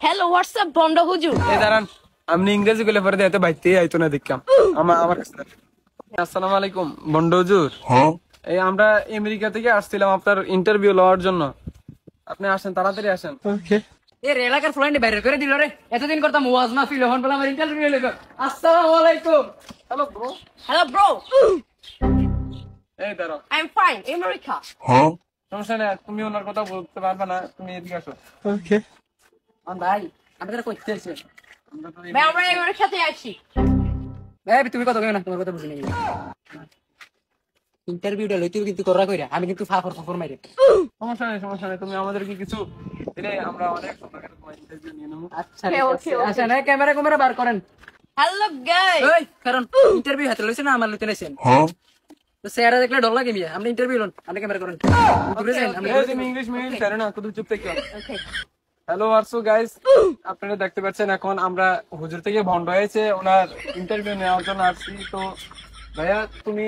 Hello WhatsApp bond হুজুর। এই দাঁড়ান, আপনি ইংরেজি গুলো পরে দিতে বাইতে আইতো না দেখলাম আমার কাছে। আসসালামু আলাইকুম বন্ড হুজুর। এই আমরা আমেরিকা থেকে আসছিলাম আপনার ইন্টারভিউ লওয়ার জন্য। আপনি আসেন, তাড়াতাড়ি আসেন। এ এলাকার ফ্লোয়াইন্ডে বাইরে করে দিল রে। এতদিন করতাম ওয়াজ মাহফিল, এখন বলে আমার ইন্টারভিউ লেগে। আসসালামু আলাইকুম। Hello bro. হ্যালো ব্রো, এই দাঁড়াও, আই এম ফাইন আমেরিকা। সমস্যা নেই, তুমি ওনার কথা বলতে পারবে না, তুমি এদিকে আসো। ভাই আপনারা কই চলছে? আমরা তো ভাই আমরা আমেরিকাতে আছি। এই তুমি কথা কই না, তোমার কথা বুঝি নাই। ইন্টারভিউটা লইতে কিন্তু করা কইরা, আমি কিন্তু ফাফর মাইরে। সমস্যা নেই, সমস্যা নেই, তুমি আমাদেরকে কিছু দিলে আমরা অনেক সুন্দর করে তোমার ইন্টারভিউ নিয়ে নেবো। আচ্ছা ঠিক আছে। আচ্ছা না ক্যামেরা বার করেন। Hello guys. ওই কারণ ইন্টারভিউ হাতে লইছে না, আমার লইতে নাইছেন। তো স্যারা দেখলে ডর লাগে মিয়া। আপনি ইন্টারভিউ লন, আপনি ক্যামেরা করেন। দূরে যান, আমি এই তুমি ইংলিশ মিডিয়াম জানো না, শুধু চুপ থেকে। ওকে হ্যালো আরসু গাইস, আপনারা দেখতে পাচ্ছেন এখন আমরা হুজুর থেকে ভন্ড হয়েছে, ওনার ইন্টারভিউ নেওয়ার জন্য আসছি। তো ভাইয়া তুমি